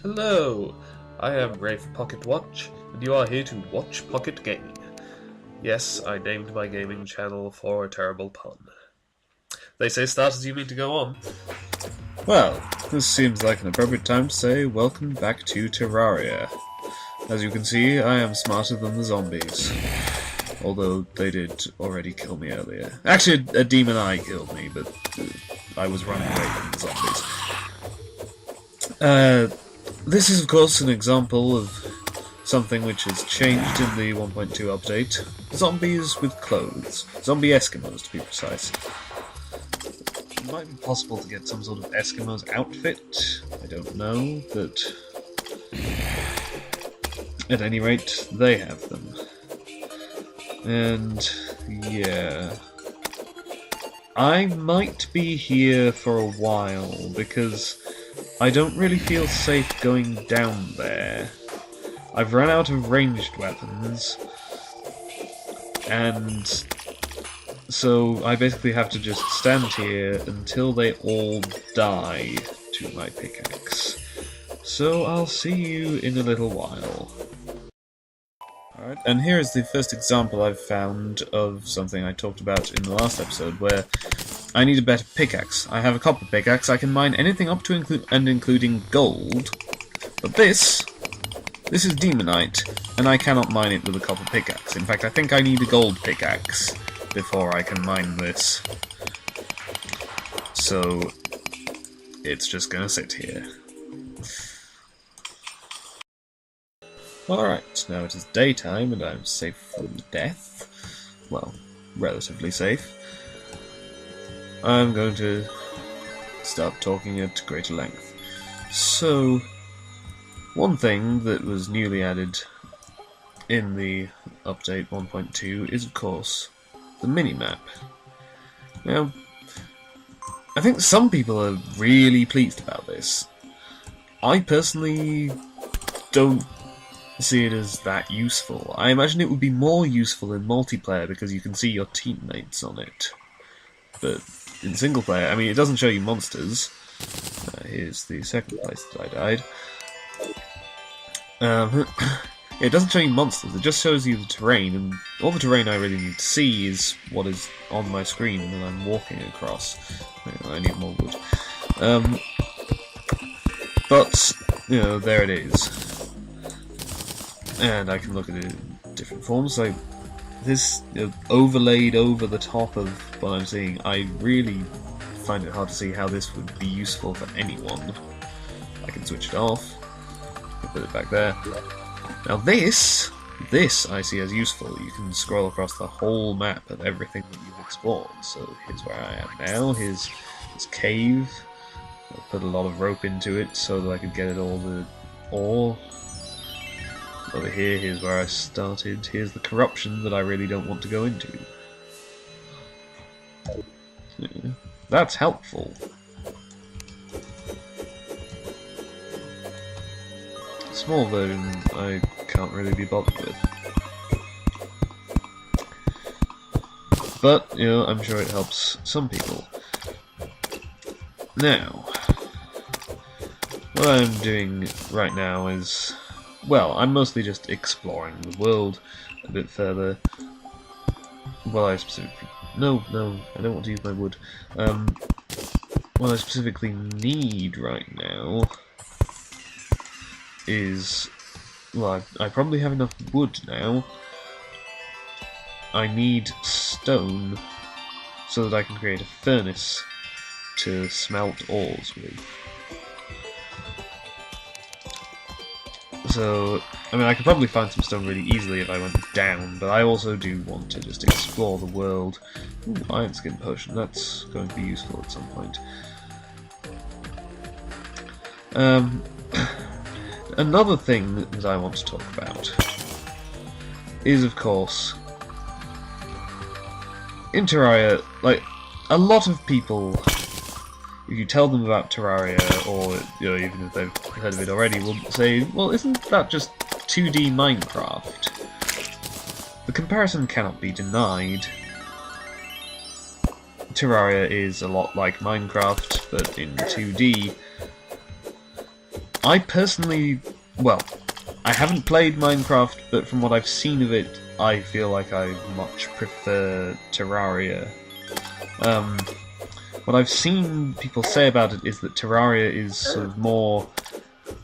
Hello, I am Rafe Pocketwatch, and you are here to watch Pocket Gaming. Yes, I named my gaming channel for a terrible pun. They say starters you mean to go on. Well, this seems like an appropriate time to say welcome back to Terraria. As you can see, I am smarter than the zombies. Although they did already kill me earlier. Actually, a demon eye killed me, but I was running away from the zombies. This is of course an example of something which has changed in the 1.2 update. Zombies with clothes. Zombie Eskimos, to be precise. It might be possible to get some sort of Eskimo's outfit. I don't know, but at any rate, they have them. And yeah, I might be here for a while because I don't really feel safe going down there. I've run out of ranged weapons, and so I basically have to just stand here until they all die to my pickaxe. So I'll see you in a little while. Alright, and here is the first example I've found of something I talked about in the last episode, where I need a better pickaxe. I have a copper pickaxe, I can mine anything up to including gold, but this is demonite, and I cannot mine it with a copper pickaxe. In fact, I think I need a gold pickaxe before I can mine this. So it's just gonna sit here. Alright, now it is daytime and I'm safe from death. Well, relatively safe. I'm going to start talking at greater length. So, one thing that was newly added in the update 1.2 is, of course, the minimap. Now, I think some people are really pleased about this. I personally don't see it as that useful. I imagine it would be more useful in multiplayer because you can see your teammates on it. But in single player, I mean, it doesn't show you monsters. Here's the second place that I died. It doesn't show you monsters, it just shows you the terrain, and all the terrain I really need to see is what is on my screen and then I'm walking across. I need more wood. But, you know, there it is. And I can look at it in different forms, like this, you know, overlaid over the top of what I'm seeing. I really find it hard to see how this would be useful for anyone. I can switch it off, put it back there. Now this I see as useful. You can scroll across the whole map of everything that you've explored. So here's where I am now, here's this cave. I put a lot of rope into it so that I could get at all the ore. Over here, here's where I started. Here's the corruption that I really don't want to go into. Yeah, that's helpful. Small version I can't really be bothered with. But, you know, I'm sure it helps some people. Now, what I'm doing right now is, well, I'm mostly just exploring the world a bit further. Well, I specifically... No, I don't want to use my wood. What I specifically need right now is... Well, I probably have enough wood now. I need stone so that I can create a furnace to smelt ores with. So, I mean, I could probably find some stone really easily if I went down, but I also do want to just explore the world. Ooh, iron skin potion, that's going to be useful at some point. Another thing that I want to talk about is, of course, in Terraria, like, a lot of people, if you tell them about Terraria, or, you know, even if they've heard of it already, will say, well, isn't that just 2D Minecraft? The comparison cannot be denied. Terraria is a lot like Minecraft, but in 2D. I personally, well, I haven't played Minecraft, but from what I've seen of it, I feel like I much prefer Terraria. What I've seen people say about it is that Terraria is sort of more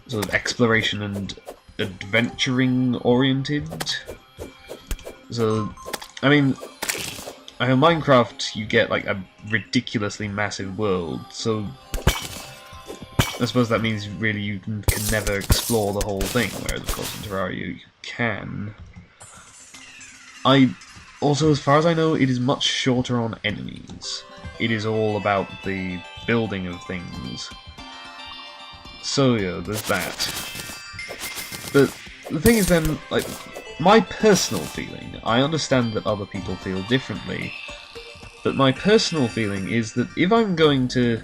sort of exploration and adventuring oriented. So, I mean, in Minecraft you get like a ridiculously massive world, so I suppose that means really you can never explore the whole thing, whereas of course in Terraria you can. Also, as far as I know, it is much shorter on enemies. It is all about the building of things. So yeah, there's that. But the thing is then, like, my personal feeling, I understand that other people feel differently, but my personal feeling is that if I'm going to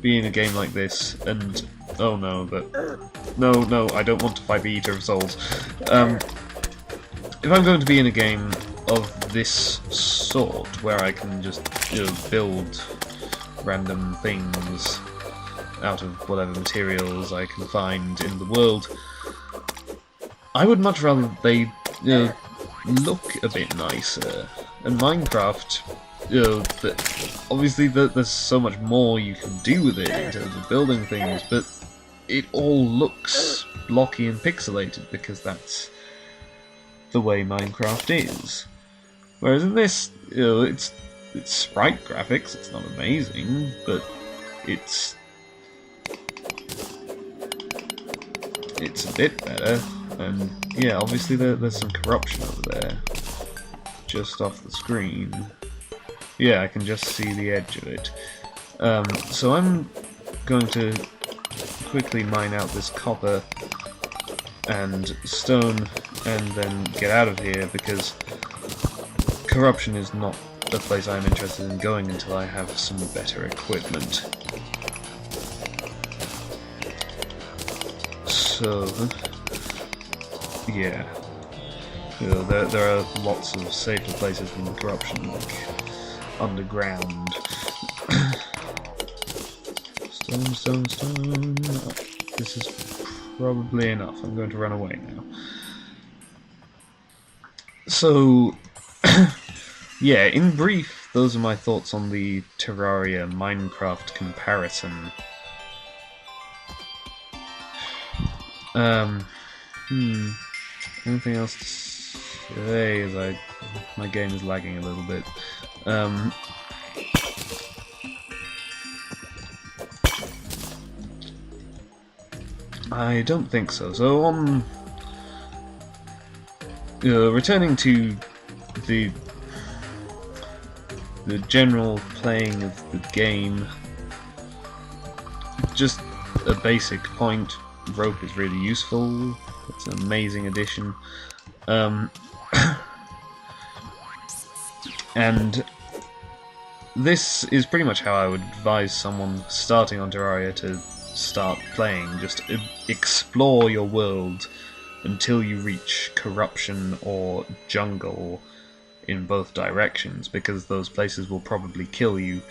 be in a game like this, and oh no, no, I don't want to fight the Eater of Souls. If I'm going to be in a game of this sort, where I can just build random things out of whatever materials I can find in the world, I would much rather they look a bit nicer. And Minecraft, obviously there's so much more you can do with it in terms of building things, but it all looks blocky and pixelated because that's the way Minecraft is. Whereas in this, it's sprite graphics. It's not amazing, but it's a bit better. And yeah, obviously there's some corruption over there, just off the screen. Yeah, I can just see the edge of it. So I'm going to quickly mine out this copper and stone, and then get out of here because corruption is not a place I'm interested in going until I have some better equipment. So yeah, there are lots of safer places than corruption, like underground. Stone. This is probably enough. I'm going to run away now. So, yeah, in brief, those are my thoughts on the Terraria Minecraft comparison. Anything else to say? As my game is lagging a little bit. I don't think so. So on returning to the general playing of the game, just a basic point. Rope is really useful. It's an amazing addition. And this is pretty much how I would advise someone starting on Terraria to start playing. Just explore your world until you reach corruption or jungle in both directions, because those places will probably kill you.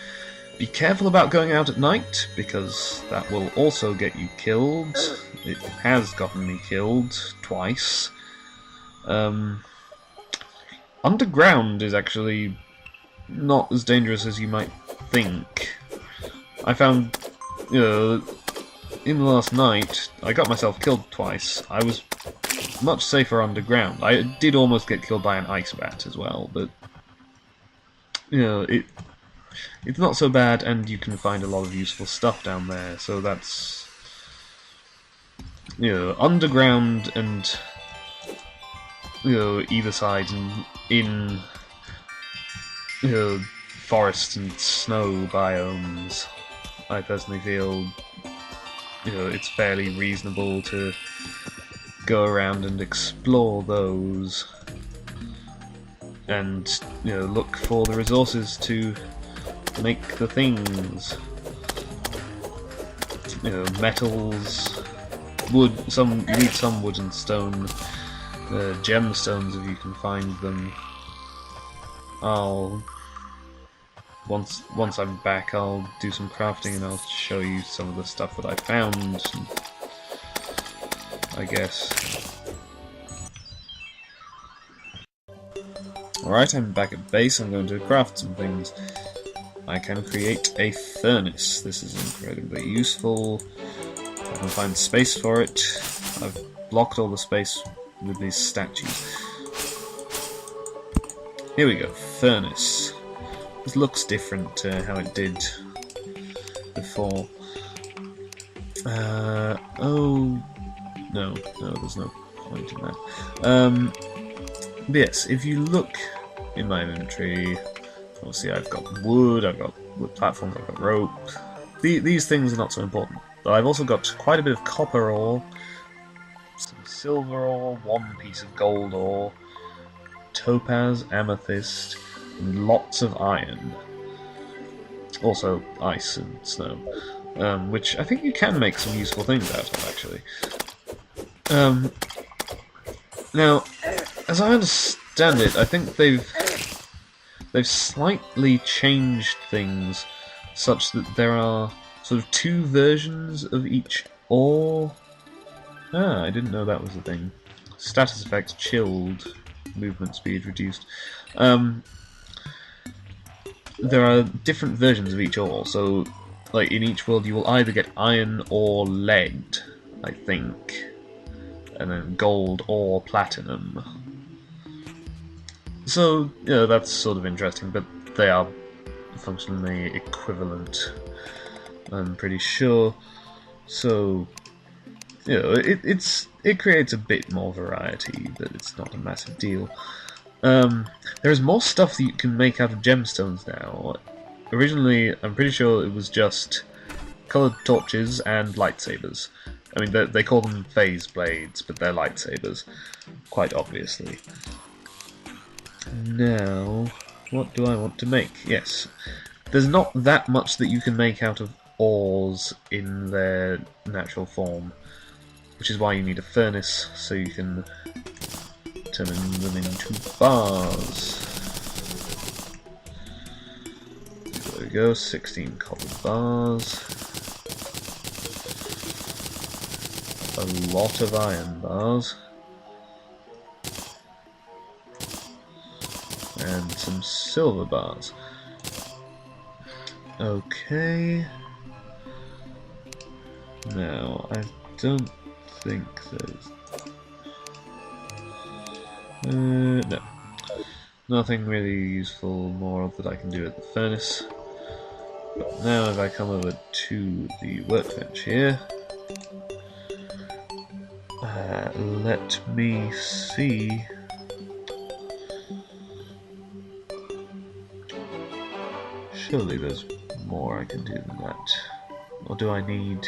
Be careful about going out at night, because that will also get you killed. It has gotten me killed twice. Underground is actually not as dangerous as you might think. I found, in the last night, I got myself killed twice. I was much safer underground. I did almost get killed by an ice bat as well, but it's not so bad, and you can find a lot of useful stuff down there. So that's underground and either side, and in forest and snow biomes, I personally feel it's fairly reasonable to go around and explore those, and look for the resources to make the things. Metals, wood. You need some wood and stone. Gemstones, if you can find them. Once I'm back, I'll do some crafting and I'll show you some of the stuff that I found. I guess. Alright, I'm back at base. I'm going to craft some things. I can create a furnace. This is incredibly useful. I can find space for it. I've blocked all the space with these statues. Here we go, furnace. This looks different to how it did before. Oh, no, there's no point in that. But yes, if you look in my inventory, obviously I've got wood, I've got wood platforms, I've got rope. These things are not so important. But I've also got quite a bit of copper ore, some silver ore, one piece of gold ore, topaz, amethyst, and lots of iron. Also ice and snow, which I think you can make some useful things out of, actually. Now, as I understand it, I think they've slightly changed things such that there are sort of 2 versions of each ore. Ah, I didn't know that was a thing. Status effect chilled, movement speed reduced. There are different versions of each ore, so like in each world you will either get iron or lead, I think, and then gold or platinum. So, yeah, that's sort of interesting, but they are functionally equivalent, I'm pretty sure. So, you know, it creates a bit more variety, but it's not a massive deal. There is more stuff that you can make out of gemstones now. Originally, I'm pretty sure it was just coloured torches and lightsabers. I mean, they call them phase blades, but they're lightsabers, quite obviously. Now, what do I want to make? Yes, there's not that much that you can make out of ores in their natural form, which is why you need a furnace, so you can turn them into bars. There we go, 16 copper bars. A lot of iron bars. And some silver bars. Okay. Now, I don't think there's... no. Nothing really useful more that I can do at the furnace. But now if I come over to the workbench here, let me see. Surely there's more I can do than that. Or do I need...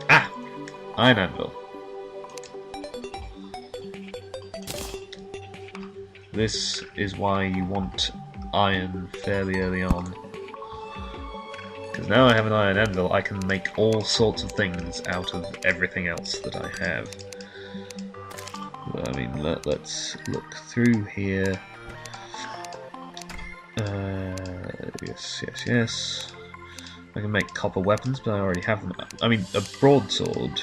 Ah! Iron anvil. This is why you want iron fairly early on. Because now I have an iron anvil, I can make all sorts of things out of everything else that I have. But, I mean, let's look through here. Yes. I can make copper weapons, but I already have them. I mean, a broadsword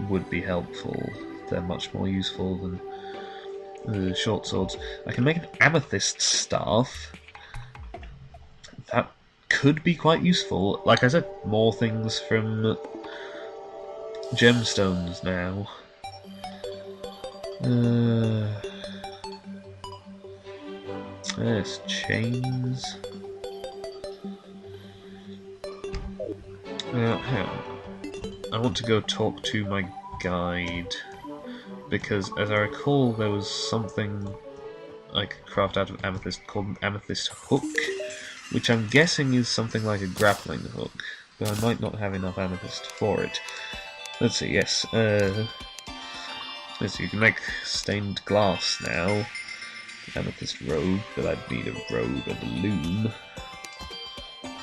would be helpful. They're much more useful than the short swords. I can make an amethyst staff. That could be quite useful. Like I said, more things from gemstones now. There's chains. Hang on. I want to go talk to my guide, because as I recall there was something I could craft out of amethyst called an amethyst hook, which I'm guessing is something like a grappling hook, but I might not have enough amethyst for it. Let's see, yes. Let's see, you can make stained glass now. Amethyst robe, but I'd need a robe and a loom.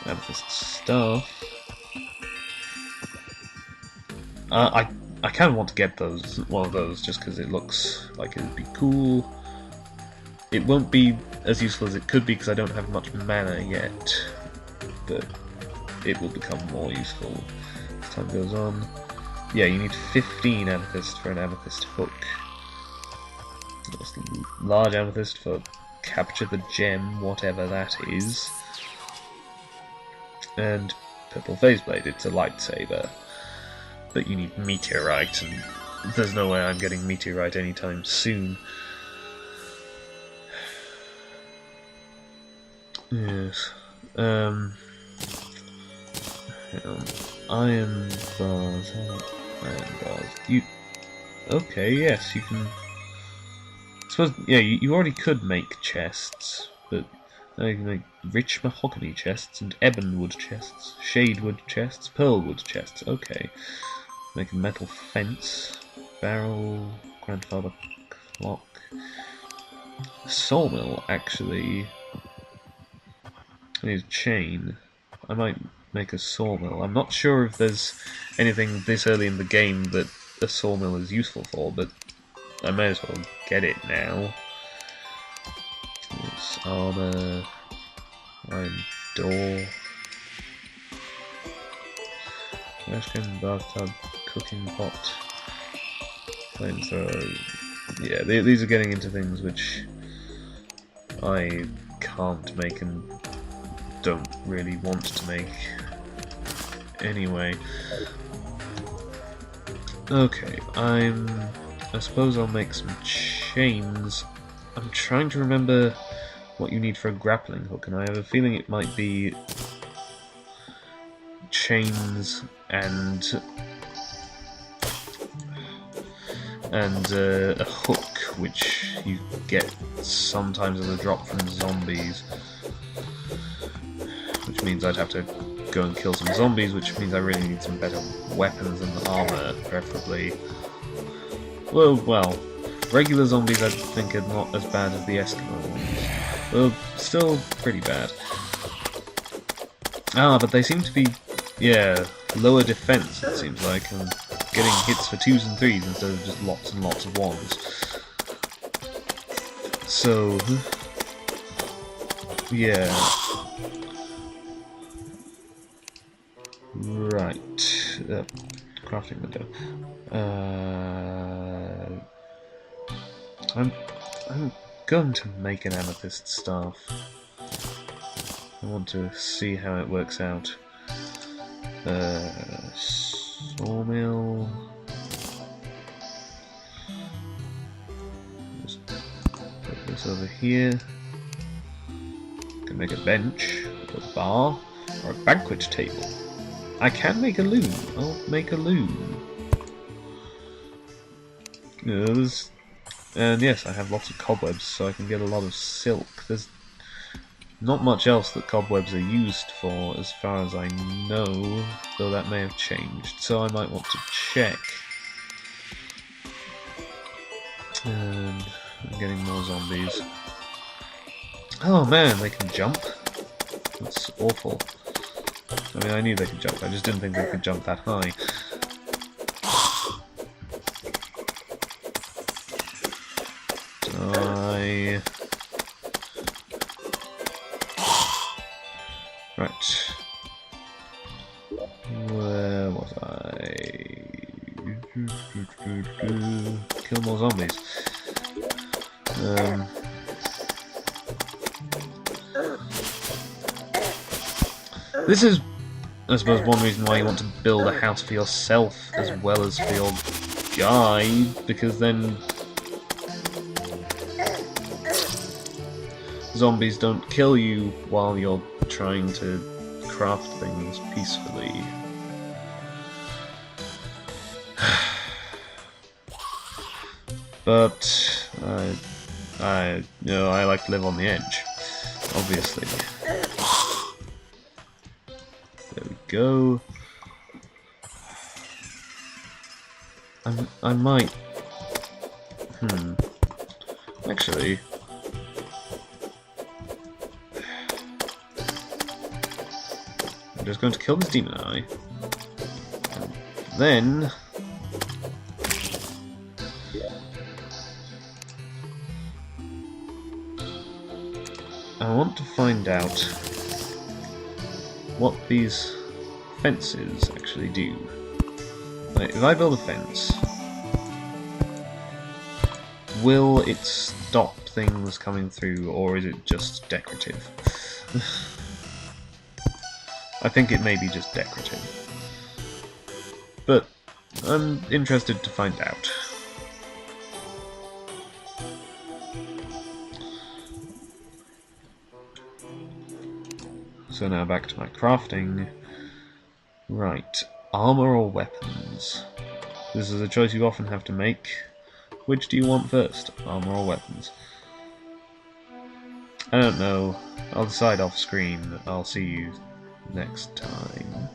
Amethyst staff. I kind of want to get one of those just because it looks like it would be cool. It won't be as useful as it could be because I don't have much mana yet, but it will become more useful as time goes on. Yeah, you need 15 amethyst for an amethyst hook. Just large amethyst for capture the gem, whatever that is. And purple phase blade, it's a lightsaber. But you need meteorite, and there's no way I'm getting meteorite anytime soon. Yes. Hang on. Iron bars. Iron bars. You. Okay, yes, you can. I suppose, yeah, you already could make chests, but now you can make rich mahogany chests and ebonwood chests, shadewood chests, pearlwood chests. Okay. Make a metal fence, barrel, grandfather clock. A sawmill, actually. I need a chain. I might make a sawmill. I'm not sure if there's anything this early in the game that a sawmill is useful for, but I may as well get it now. It's armor, iron door, trash can, bathtub, cooking pot, flamethrower. Yeah, these are getting into things which I can't make and don't really want to make anyway. Okay, I suppose I'll make some chains. I'm trying to remember what you need for a grappling hook, and I have a feeling it might be chains and a hook, which you get sometimes as a drop from zombies, which means I'd have to go and kill some zombies, which means I really need some better weapons and armor, preferably. Well, regular zombies I think are not as bad as the Eskimo ones. Well, still pretty bad. Ah, but they seem to be, yeah, lower defense, it seems like, and getting hits for 2s and 3s instead of just lots and lots of 1s. So, yeah. Right. Crafting window. I'm going to make an amethyst staff. I want to see how it works out. Sawmill. Just put this over here. Can make a bench, a bar, or a banquet table. I can make a loom. I'll make a loom. And yes, I have lots of cobwebs, so I can get a lot of silk. There's not much else that cobwebs are used for, as far as I know, though that may have changed, so I might want to check. And I'm getting more zombies. Oh man, they can jump. That's awful. I mean, I knew they could jump, I just didn't think they could jump that high. Right. Where was I? Kill more zombies. This is, I suppose, one reason why you want to build a house for yourself as well as for your guy, because then zombies don't kill you while you're trying to craft things peacefully. But I like to live on the edge, obviously. There we go. I might. Actually. I'm just going to kill this demon eye. And then. I want to find out what these fences actually do? Like, if I build a fence, will it stop things coming through, or is it just decorative? I think it may be just decorative. But I'm interested to find out. So now back to my crafting. Right, armor or weapons? This is a choice you often have to make. Which do you want first, armor or weapons? I don't know. I'll decide off screen. I'll see you next time.